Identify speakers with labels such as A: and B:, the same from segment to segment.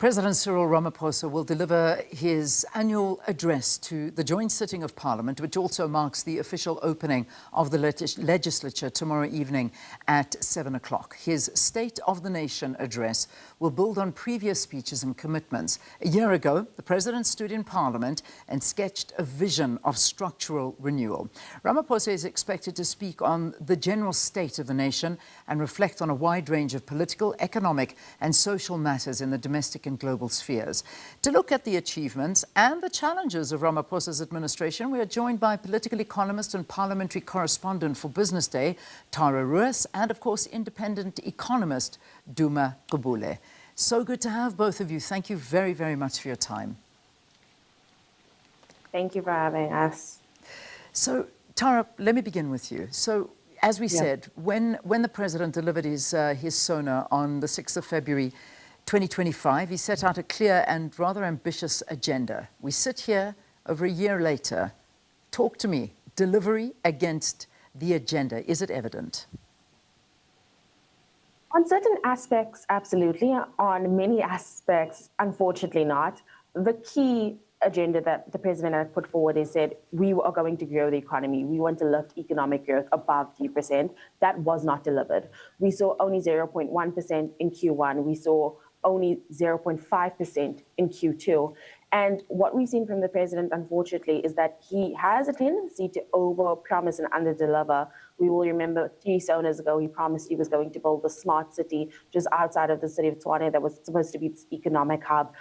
A: President Cyril Ramaphosa will deliver his annual address to the joint sitting of Parliament, which also marks the official opening of the legislature tomorrow evening at 7 o'clock. His State of the Nation address will build on previous speeches and commitments. A year ago, the President stood in Parliament and sketched a vision of structural renewal. Ramaphosa is expected to speak on the general state of the nation and reflect on a wide range of political, economic and social matters in the domestic and global spheres. To look at the achievements and the challenges of Ramaphosa's administration, we are joined by political economist and parliamentary correspondent for Business Day, Tara Roos, and of course, independent economist, Duma Gqubule. So good to have both of you. Thank you very, very much for your time.
B: Thank you for having us.
A: So, Tara, let me begin with you. So, as we said, when the President delivered his SONA on the 6th of February 2025, he set out a clear and rather ambitious agenda. We sit here over a year later. Talk to me. Delivery against the agenda. Is it evident?
B: On certain aspects, absolutely. On many aspects, unfortunately not. The key agenda that the president has put forward is said, we are going to grow the economy. We want to lift economic growth above 3%. That was not delivered. We saw only 0.1% in Q1. We saw only 0.5% in Q2. And what we've seen from the president, unfortunately, is that he has a tendency to over-promise and under-deliver. We will remember 3 SONAs ago, he promised he was going to build a smart city just outside of the city of SONA that was supposed to be its economic hub.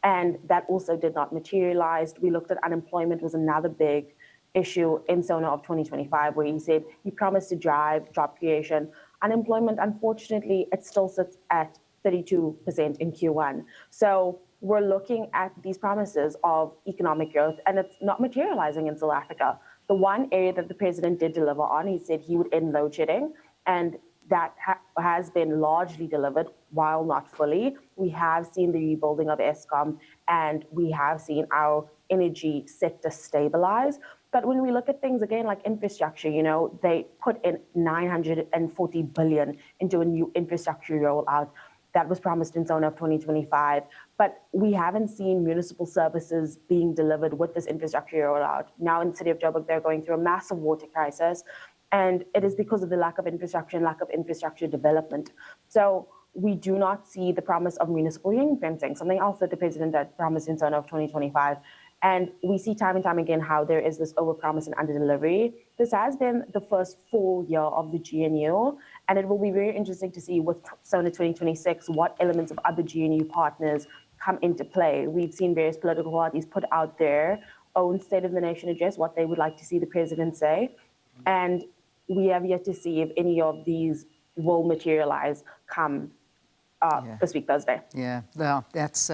B: And that also did not materialize. We looked at unemployment was another big issue in SONA of 2025, where he said he promised to drive job creation. Unemployment, unfortunately, it still sits at 32% in Q1. So we're looking at these promises of economic growth, and it's not materializing in South Africa. The one area that the president did deliver on, he said he would end load shedding, and that has been largely delivered, while not fully. We have seen the rebuilding of Eskom, and we have seen our energy sector stabilize. But when we look at things again like infrastructure, you know, they put in 940 billion into a new infrastructure rollout that was promised in SONA of 2025. But we haven't seen municipal services being delivered with this infrastructure rollout. Now in the city of Joburg, they're going through a massive water crisis. And it is because of the lack of infrastructure and lack of infrastructure development. So we do not see the promise of municipal ring fencing, something else that the president had promised in SONA of 2025. And we see time and time again how there is this overpromise and under-delivery. This has been the first full year of the GNU, and it will be very interesting to see with SONA 2026 what elements of other GNU partners come into play. We've seen various political parties put out their own State of the Nation address, what they would like to see the president say, and we have yet to see if any of these will materialize come this week, Thursday.
A: Yeah, well, that's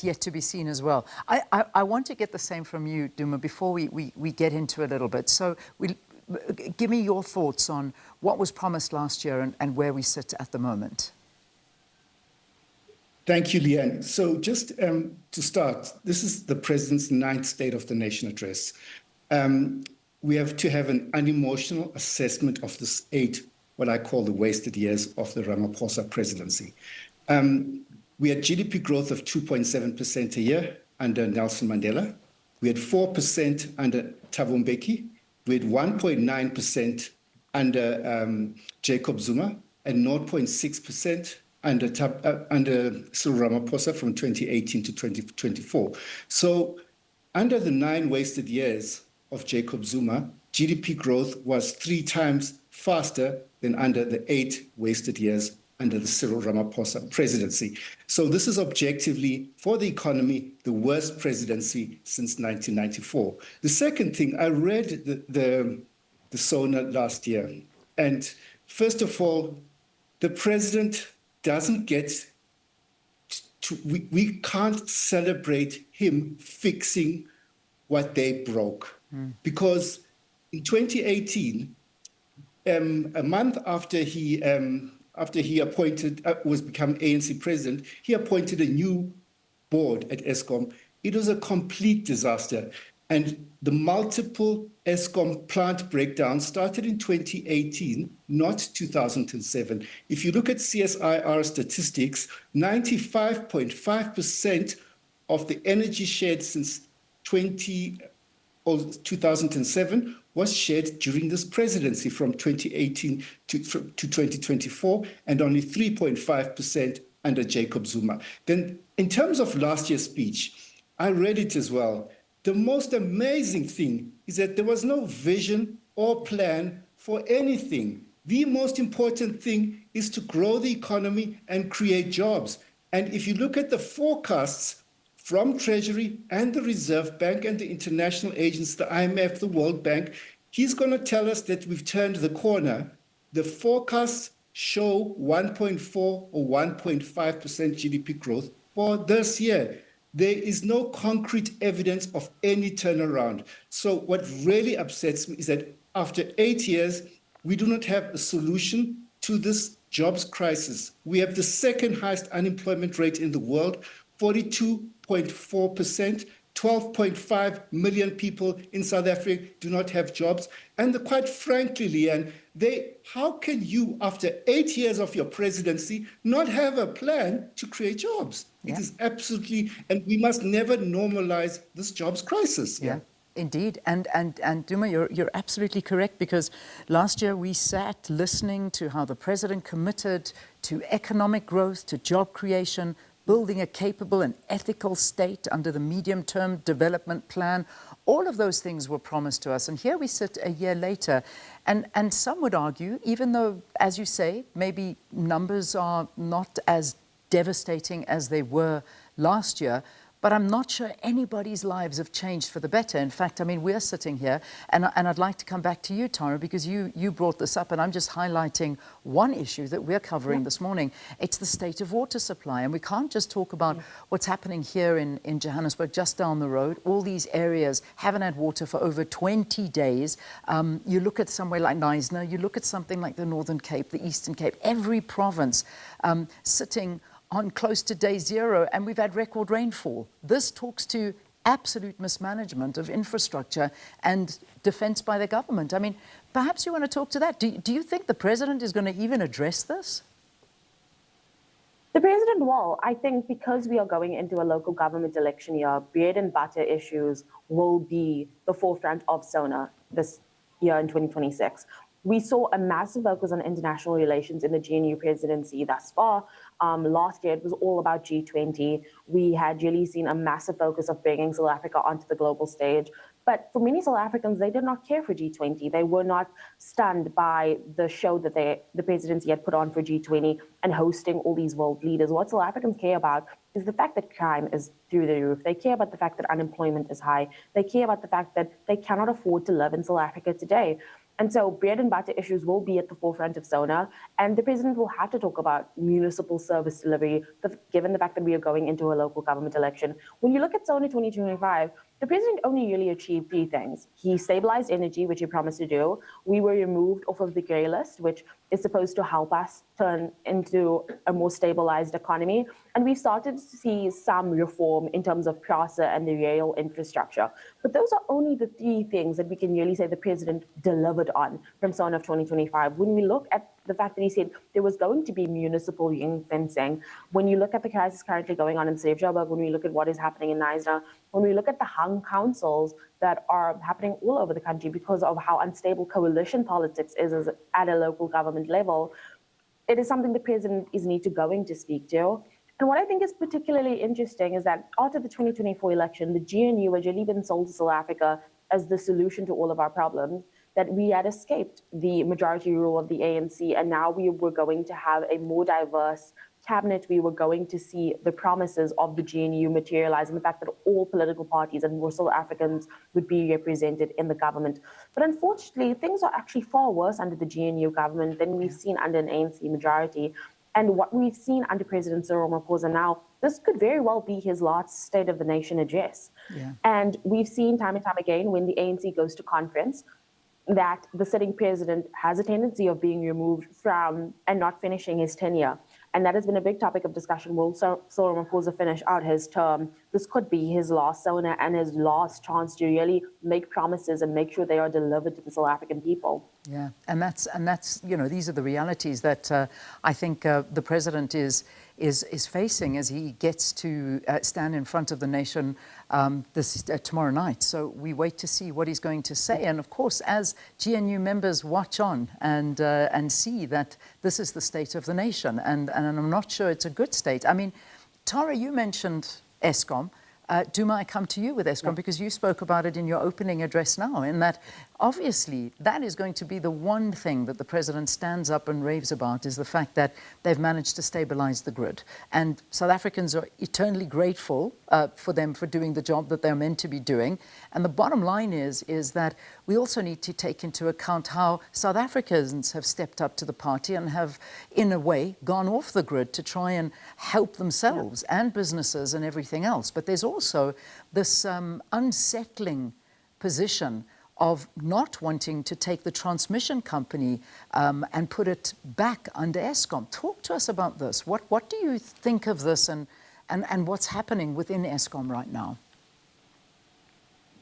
A: yet to be seen as well. I want to get the same from you, Duma, before we get into a little bit. So give me your thoughts on what was promised last year and where we sit at the moment.
C: Thank you, Leanne. So just to start, this is the President's 9th State of the Nation address. We have to have an unemotional assessment of this 8, what I call the wasted years of the Ramaphosa presidency. We had GDP growth of 2.7% a year under Nelson Mandela. We had 4% under Thabo Mbeki. We had 1.9% under Jacob Zuma and 0.6% under Cyril Ramaphosa from 2018 to 2024. So under the 9 wasted years of Jacob Zuma, GDP growth was 3 times faster than under the 8 wasted years under the Cyril Ramaphosa presidency. So this is objectively, for the economy, the worst presidency since 1994. The second thing, I read the SONA last year, and first of all, the president doesn't get to, we can't celebrate him fixing what they broke. Because in 2018, a month after he was become ANC president, he appointed a new board at Eskom. It was a complete disaster. And the multiple Eskom plant breakdowns started in 2018, not 2007. If you look at CSIR statistics, 95.5% of the energy shared since 2007 was shared during this presidency from 2018 to 2024, and only 3.5% under Jacob Zuma. Then in terms of last year's speech, I read it as well. The most amazing thing is that there was no vision or plan for anything. The most important thing is to grow the economy and create jobs. And if you look at the forecasts from Treasury and the Reserve Bank and the international agents, the IMF, the World Bank, he's going to tell us that we've turned the corner. The forecasts show 1.4 or 1.5% GDP growth for this year. There is no concrete evidence of any turnaround. So what really upsets me is that after 8 years, we do not have a solution to this jobs crisis. We have the second highest unemployment rate in the world, 42.4%. 12.5 million people in South Africa do not have jobs. And quite frankly, Leanne, how can you, after 8 years of your presidency, not have a plan to create jobs? Yeah. It is absolutely, and we must never normalize this jobs crisis.
A: Yeah. Indeed, and Duma, you're absolutely correct, because last year we sat listening to how the president committed to economic growth, to job creation, building a capable and ethical state under the medium-term development plan. All of those things were promised to us. And here we sit a year later. And some would argue, even though, as you say, maybe numbers are not as devastating as they were last year, but I'm not sure anybody's lives have changed for the better. In fact, I mean, we're sitting here, and I'd like to come back to you, Tara, because you brought this up, and I'm just highlighting one issue that we're covering this morning. It's the state of water supply, and we can't just talk about what's happening here in Johannesburg, just down the road. All these areas haven't had water for over 20 days. You look at somewhere like Knysna, you look at something like the Northern Cape, the Eastern Cape, every province sitting on close to day zero, and we've had record rainfall. This talks to absolute mismanagement of infrastructure and defense by the government. I mean, perhaps you want to talk to that. Do you think the president is going to even address this?
B: The president will. I think because we are going into a local government election year, bread and butter issues will be the forefront of SONA this year in 2026. We saw a massive focus on international relations in the GNU presidency thus far. Last year, it was all about G20. We had really seen a massive focus of bringing South Africa onto the global stage. But for many South Africans, they did not care for G20. They were not stunned by the show that the presidency had put on for G20 and hosting all these world leaders. What South Africans care about is the fact that crime is through the roof. They care about the fact that unemployment is high. They care about the fact that they cannot afford to live in South Africa today. And so bread and butter issues will be at the forefront of SONA, and the president will have to talk about municipal service delivery, given the fact that we are going into a local government election. When you look at SONA 2025, the president only really achieved 3 things. He stabilized energy, which he promised to do. We were removed off of the grey list, which is supposed to help us turn into a more stabilized economy. And we've started to see some reform in terms of PRASA and the rail infrastructure. But those are only the 3 things that we can really say the president delivered on from SONA of 2025. When we look at the fact that he said there was going to be municipal ring fencing, when you look at the crisis currently going on in Joburg, when we look at what is happening in Knysna, when we look at the hung councils that are happening all over the country because of how unstable coalition politics is at a local government level, it is something the president is going to speak to. And what I think is particularly interesting is that after the 2024 election, the GNU had really been sold to South Africa as the solution to all of our problems, that we had escaped the majority rule of the ANC, and now we were going to have a more diverse cabinet. We were going to see the promises of the GNU materialize, and the fact that all political parties and more South Africans would be represented in the government. But unfortunately, things are actually far worse under the GNU government than we've seen under an ANC majority. And what we've seen under President Cyril Ramaphosa now, this could very well be his last State of the Nation address. Yeah. And we've seen time and time again when the ANC goes to conference, that the sitting president has a tendency of being removed from and not finishing his tenure. And that has been a big topic of discussion. Will Cyril Ramaphosa finish out his term? This could be his last SONA and his last chance to really make promises and make sure they are delivered to the South African people.
A: Yeah, and that's these are the realities that I think the president is facing as he gets to stand in front of the nation tomorrow night. So we wait to see what he's going to say, and of course, as GNU members watch on and see that this is the state of the nation, and I'm not sure it's a good state. I mean, Tara, you mentioned Eskom. Duma, I come to you with Eskom because you spoke about it in your opening address now, in that obviously that is going to be the one thing that the president stands up and raves about, is the fact that they've managed to stabilize the grid. And South Africans are eternally grateful for them for doing the job that they're meant to be doing. And the bottom line is that we also need to take into account how South Africans have stepped up to the party and have, in a way, gone off the grid to try and help themselves and businesses and everything else. But there's also this unsettling position of not wanting to take the transmission company and put it back under Eskom. Talk to us about this. What do you think of this and what's happening within Eskom right now?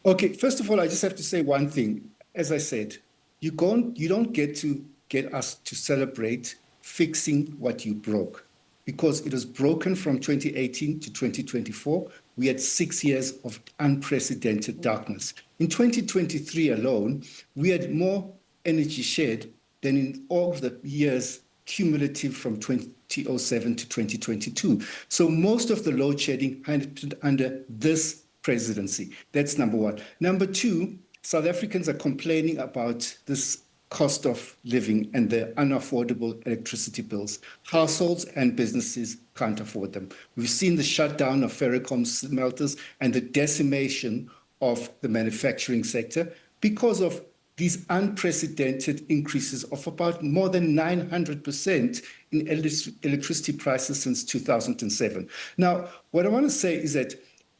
C: Okay, first of all, I just have to say one thing. As I said, you don't get to get us to celebrate fixing what you broke, because it was broken from 2018 to 2024. We had 6 years of unprecedented darkness. In 2023 alone, we had more energy shared than in all of the years cumulative from 2007 to 2022. So most of the load shedding happened under this presidency. That's number one. Number two, South Africans are complaining about this cost of living and the unaffordable electricity bills. Households and businesses can't afford them. We've seen the shutdown of Ferrocom smelters and the decimation of the manufacturing sector because of these unprecedented increases of about more than 900% in electricity prices since 2007. Now, what I want to say is that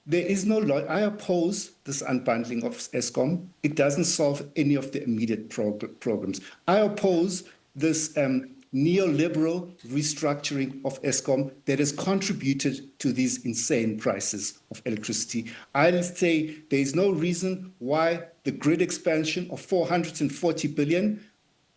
C: there is no law. I oppose this unbundling of Eskom. It doesn't solve any of the immediate problems. I oppose this neoliberal restructuring of Eskom that has contributed to these insane prices of electricity. I say there is no reason why the grid expansion of 440 billion,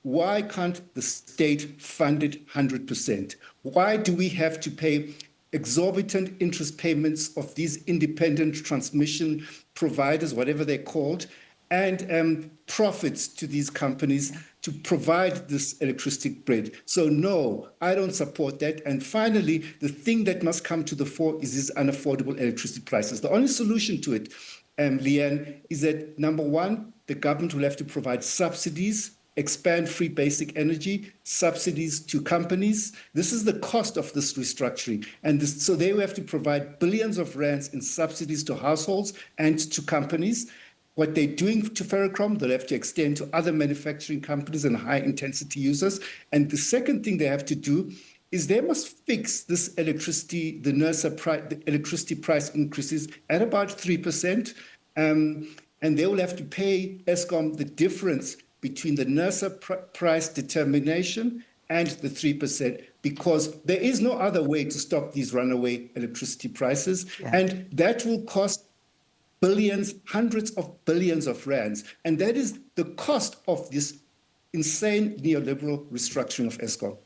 C: why can't the state fund it 100%? Why do we have to pay exorbitant interest payments of these independent transmission providers, whatever they're called, and profits to these companies to provide this electricity grid? So no, I don't support that. And finally, the thing that must come to the fore is these unaffordable electricity prices. The only solution to it, Leanne, is that number one, the government will have to provide subsidies, expand free basic energy, subsidies to companies. This is the cost of this restructuring. And so they will have to provide billions of rands in subsidies to households and to companies. What they're doing to Ferrocom, they'll have to extend to other manufacturing companies and high-intensity users. And the second thing they have to do is they must fix this electricity, the electricity price increases at about 3%. And they will have to pay Eskom the difference between the NERSA price determination and the 3%, because there is no other way to stop these runaway electricity prices. Yeah. And that will cost billions, hundreds of billions of rands. And that is the cost of this insane neoliberal restructuring of Eskom.